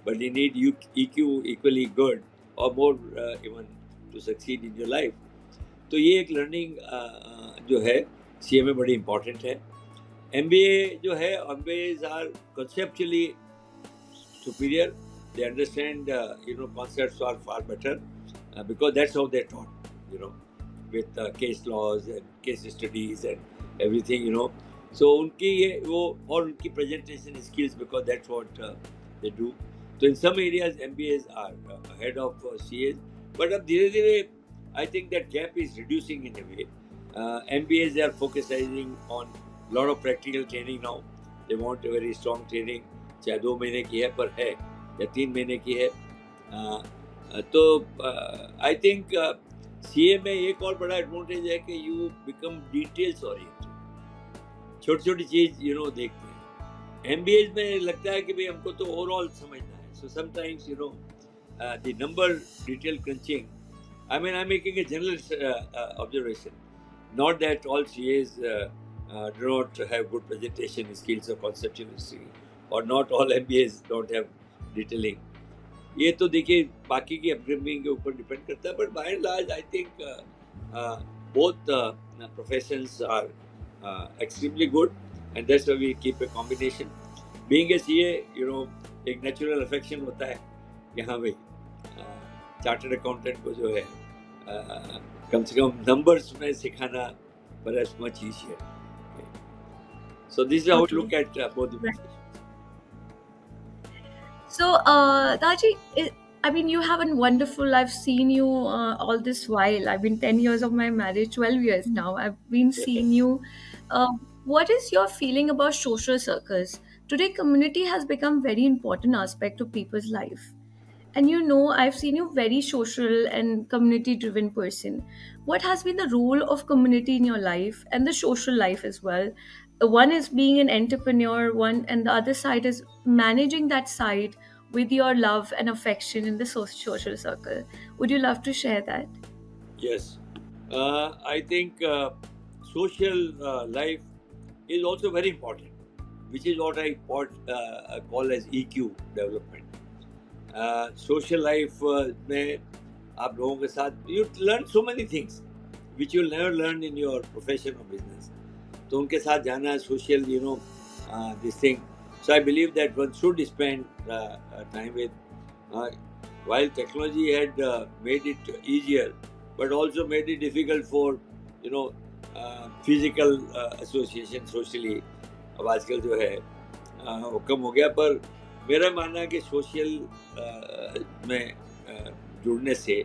but you need EQ equally good or more even to succeed in your life. तो ये एक learning जो है CA में बड़ी important है. MBA जो है, MBAs are conceptually superior. They understand concepts are far better because that's how they're taught, with case laws and case studies and everything, So उनकी ये वो और उनकी presentation skills, because that's what they do. So in some areas MBAs are ahead of CAs, but अब धीरे-धीरे I think that gap is reducing in a way. MBAs are focusing on a lot of practical training now. They want a very strong training. चाहे 2 महीने की है पर है, या 3 महीने की है. तो आई थिंक सीए में एक और बड़ा एडवांटेज है कि यू बिकम डिटेल्स ओरिएंटेड. छोटी छोटी चीज देखते हैं. एमबीए में लगता है कि भाई हमको तो ओवरऑल समझना है. So sometimes the number detail crunching. I mean, I'm making a general observation. Not that all CAs do not have good presentation skills or conceptual history, or not all MBAs don't have detailing. ये तो देखिए बाकी की upgrading के ऊपर depend करता है, but by and large I think both professions are extremely good, and that's why we keep a combination. Being a CA, एक natural affection होता है कि हाँ भाई चार्टर्ड अकाउंटेंट को जो है कम से कम नंबर्स में सिखाना perhaps much easier. So this is how we look at both the professions. So, Daji, I mean, you have a wonderful. I've seen you all this while. I've been 10 years of my marriage, 12 years now. I've been seeing you. What is your feeling about social circles? Today, community has become very important aspect of people's life. And I've seen you very social and community driven person. What has been the role of community in your life and the social life as well? One is being an entrepreneur, one, and the other side is managing that side with your love and affection in the social circle. Would you love to share that? Yes. I think social life is also very important, which is what I call as EQ development. Social life में आप लोगों के साथ you learn so many things which you'll never learn in your profession or business. तो उनके साथ जाना social, this thing. So I believe that one should spend time with. While technology had made it easier, but also made it difficult for physical association socially. अब आजकल जो है वो कम हो गया, पर मेरा मानना है कि सोशल में जुड़ने से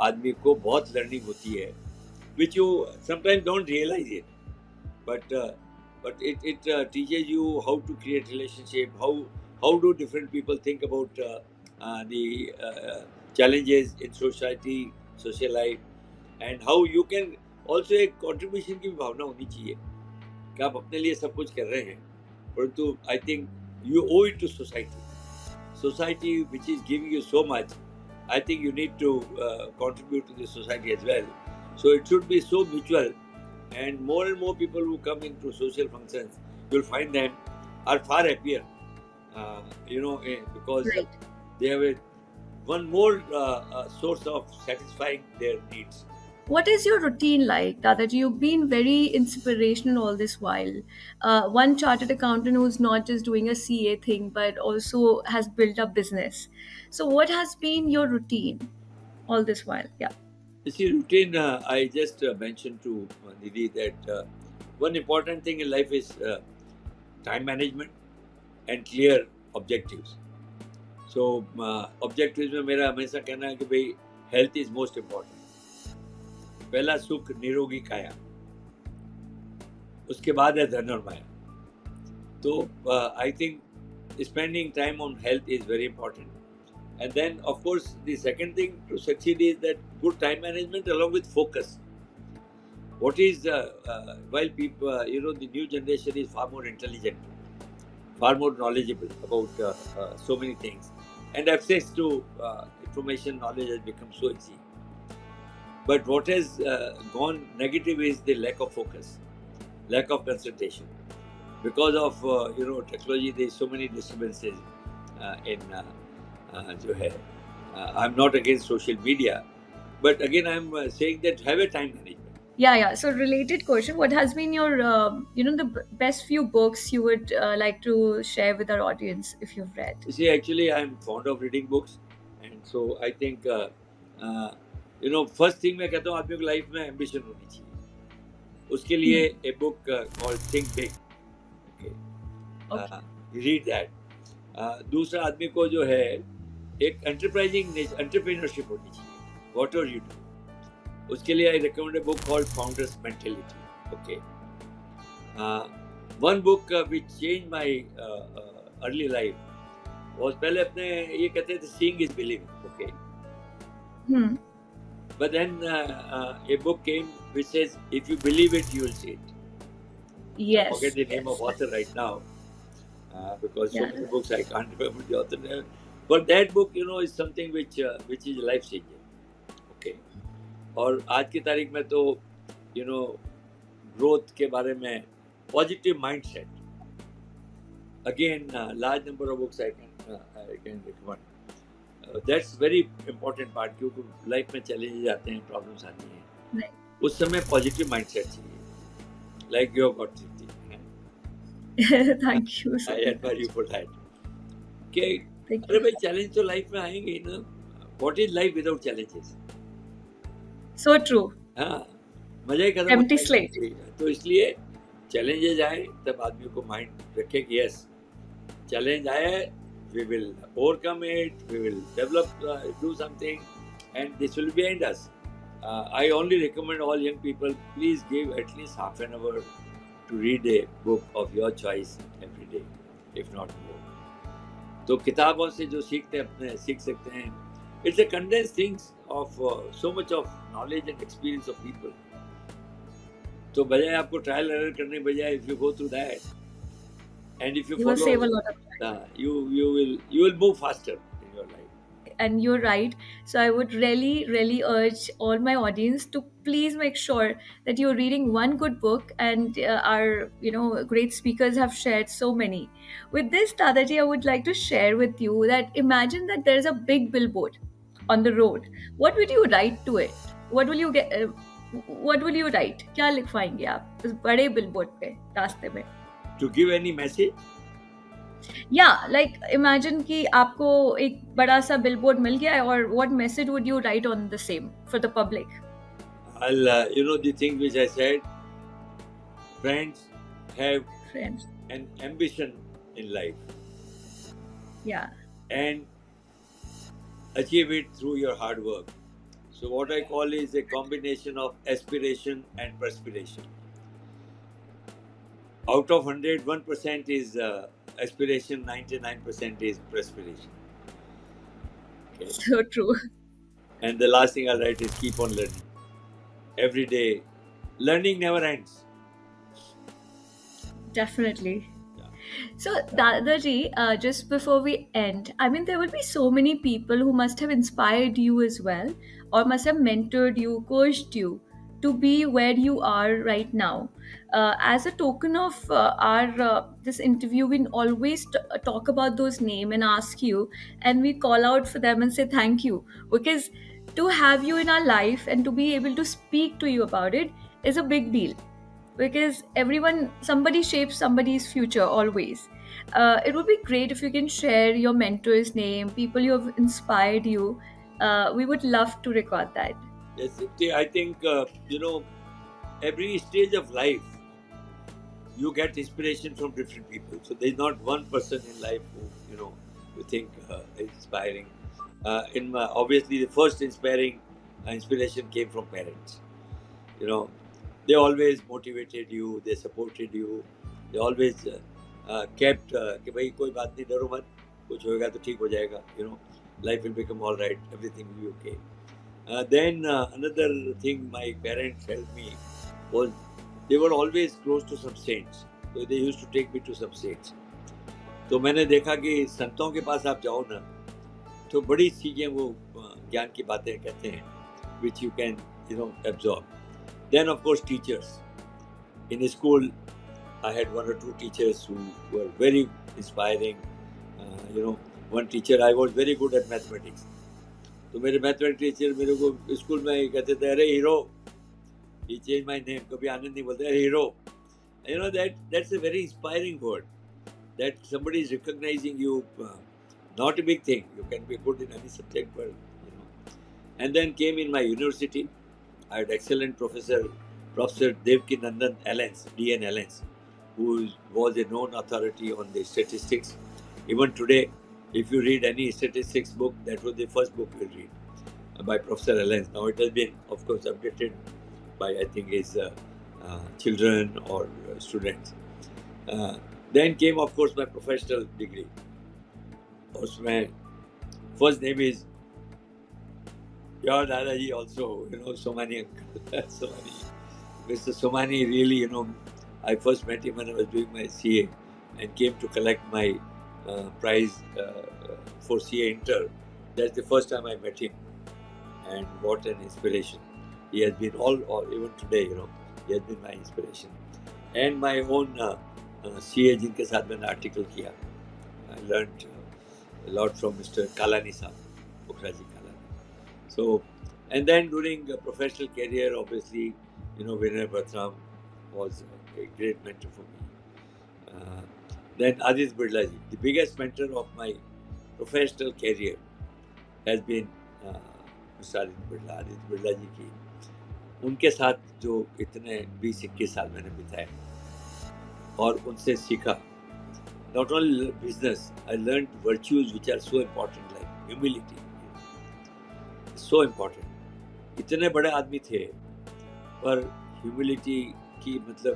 आदमी को बहुत लर्निंग होती है, which you sometimes don't realize it, but it teaches you how to create relationship, how do different people think about the challenges in society, social life, and how you can also एक contribution की भावना होनी चाहिए कि आप अपने लिए सब कुछ कर रहे हैं, परंतु I think you owe it to society which is giving you so much. I think you need to contribute to the society as well. So it should be so mutual, and more people who come into social functions you'll find them are far happier, because Right. they have one more source of satisfying their needs. What is your routine like, Dadaji? You've been very inspirational all this while. One chartered accountant who's not just doing a CA thing, but also has built a business. So, what has been your routine all this while? Yeah. You see, routine, I just mentioned to Nidhi that one important thing in life is time management and clear objectives. So, objectives में मेरा हमेशा कहना है कि भाई health is most important. पहला सुख निरोगी काया, उसके बाद है धन और माया. तो I think spending time on health is very important. And then, of course, the second thing to succeed is that good time management along with focus. What is, while people, the new generation is far more intelligent, far more knowledgeable about so many things. And access to information, knowledge has become so easy. But what has gone negative is the lack of focus, lack of concentration. Because of, technology, there is so many disturbances in जो है, I'm not against social media, but again I'm saying that have a time management. Yeah. So, related question: what has been your, the best few books you would like to share with our audience if you've read? You see, actually I'm fond of reading books, and so I think, first thing मैं कहता हूँ आदमी को life में ambition होनी चाहिए. उसके लिए a book called Think Big. Okay. Read that. दूसरा आदमी को जो है एक एंटरप्रेन्योरशिप होनी चाहिए. What are you do? उसके लिए I recommend a book called Founder's Mentality. Okay. One book which changed my early life was पहले अपने ये कहते थे seeing is believing. Okay. But then a book came which says if you believe it, you will see it. Yes. I forget the name of author right now. Because so many books I can't remember the author name. But that book, is something which is life changing. Okay. और आज की तारीख में तो, growth के बारे में positive mindset. Again, large number of books I can recommend. That's very important part क्योंकि life में challenges आते हैं, problems आती हैं. Right. उस समय positive mindset चाहिए. Like you have got Tripti. Thank you. I admire you for that. Okay. अरे भाई challenge तो life में आएंगे ही ना. What is life without challenges? So true. हाँ, मजा ही खत्म. Empty slate. तो इसलिए challenges आए तब आदमी को mind रखे कि yes, challenge आया, we will overcome it, we will develop, do something, and this will be behind us. I only recommend all young people, please give at least half an hour to read a book of your choice every day, if not more. तो किताबों से जो सीखते हैं अपने सीख सकते हैं. It's a condensed things of so much of knowledge and experience of people. तो बजाय आपको trial error करने बजाय if you go through that and if you will follow, save a lot of time. you will move faster in your life. And you're right. So I would really urge all my audience to please make sure that you're reading one good book. And our great speakers have shared so many. With this, Dadaji, I would like to share with you that imagine that there's a big billboard on the road. What would you write to it? What will you get? What will you write? क्या लिखवाएंगे आप उस बड़े billboard पे रास्ते में? To give any message? Yeah, like imagine कि आपको एक बड़ा सा बिलबोर्ड मिल गया है और what message would you write on the same for the public? I'll, the thing which I said, friends have an ambition in life. Yeah. And achieve it through your hard work. So what I call is a combination of aspiration and perspiration. Out of 100, 1% is aspiration, 99% is perspiration. Okay. So true. And the last thing I'll write is keep on learning. Every day. Learning never ends. Definitely. So, Dadaji, just before we end, I mean, there will be so many people who must have inspired you as well, or must have mentored you, coached you. to be where you are right now. As a token of our this interview, we always talk about those names and ask you, and we call out for them and say thank you, because to have you in our life and to be able to speak to you about it is a big deal, because somebody shapes somebody's future always. It would be great if you can share your mentor's name, people you have inspired you. We would love to record that. Yes, I think, every stage of life, you get inspiration from different people. So there's not one person in life who, you think is inspiring. Obviously, the first inspiration came from parents. You know, they always motivated you, they supported you, they always kept कि भाई कोई बात नहीं, डरो मत, कुछ होएगा तो ठीक हो जाएगा. Life will become all right, everything will be okay. Then another thing my parents helped me was they were always close to some saints. So they used to take me to some saints. तो मैंने देखा कि संतों के पास आप जाओ ना, तो बड़ी चीजें वो ज्ञान की बातें कहते हैं, which you can absorb. Then of course teachers. In school, I had one or two teachers who were very inspiring. One teacher, I was very good at mathematics. तो मेरे मैथमेटिक्स टीचर मेरे को स्कूल में कहते थे, अरे hero. He changed my name. कभी आनंद नहीं बोलते, अरे hero. That's a very inspiring word. That somebody is recognizing you. Not a big thing. You can be good in any subject, but And then came in my university. I had excellent Professor Devkinandan Allens, D.N. Allens, who was a known authority on the statistics. Even today, if you read any statistics book, that was the first book you'll read by Professor Allens. Now it has been, of course, updated by, I think, his children or students. Then came, of course, my professional degree. My first name is your Dadaji also, Somani uncle. Somani. Mr. Somani, really, I first met him when I was doing my CA and came to collect my prize for CA Inter. That's the first time I met him, and what an inspiration. He has been even today, he has been my inspiration. And my own CA जिनके साथ मैंने article किया. I learned a lot from Mr. Kalani Saab, Pukhraji Kalani. So, and then during a professional career, obviously, Vinay Bhatram was a great mentor for me. Then Aditya Birla ji, the biggest mentor of my professional career has been Mr. Aditya Birla ji की. उनके साथ जो इतने 20-21 साल मैंने बिताए और उनसे सीखा. Not only business, I learned virtues which are so important, like humility. So important. इतने बड़े आदमी थे, पर humility की मतलब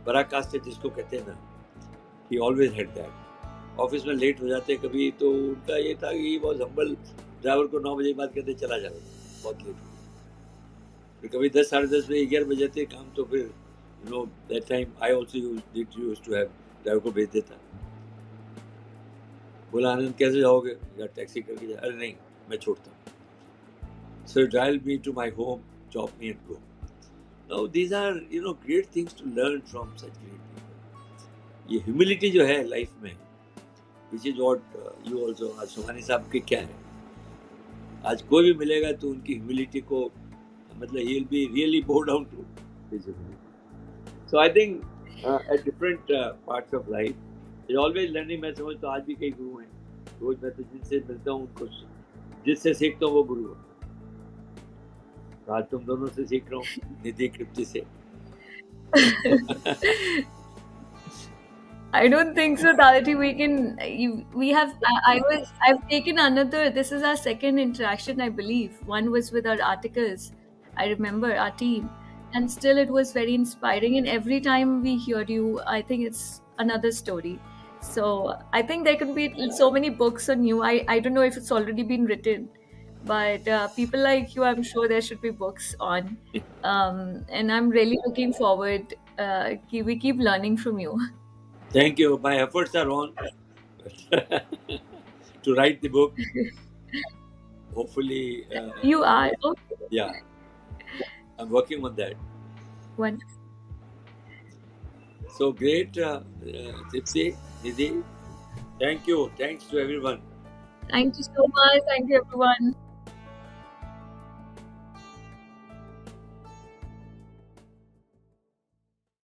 पराकाष्ठा जिसको कहते हैं ना, he always had that. Office में लेट हो जाते कभी, तो उनका ये था कि was humble. ड्राइवर को 9 बजे बाद कहते चला जाओ, बहुत लेट हो. फिर कभी 10, साढ़े 10 बजे 11 बजे जाते काम, तो फिर that time I also used to have driver को भेज देता. बोला आनंद कैसे जाओगे, या टैक्सी करके जा. अरे नहीं, मैं छोड़ता हूँ. So drive me to my home, drop me and go. Now these are great things to learn from such great people. ये humility जो है life में, which is what you also, आज सोमानी साहब के क्या है, आज कोई भी मिलेगा तो उनकी humility को मतलब he will be really bow down to his humility. So I think at different parts of life, there is always learning. मैं समझता हूँ आज भी कई गुरु हैं. रोज मैं तो जिनसे मिलता हूँ उनको जिससे सीखता हूँ वो गुरु है. आज तुम दोनों से सीख रहा हूँ, निधि कृप्ति से. I don't think so, Dadaji. I've taken another. This is our second interaction, I believe. One was with our articles. I remember our team, and still it was very inspiring. And every time we hear you, I think it's another story. So I think there could be so many books on you. I don't know if it's already been written, but people like you, I'm sure there should be books on. And I'm really looking forward. We keep learning from you. Thank you. My efforts are on to write the book. Hopefully. You are. Okay. Yeah. I'm working on that. Wonderful. So great, Tripti, Nidhi. Thank you. Thanks to everyone. Thank you so much. Thank you, everyone.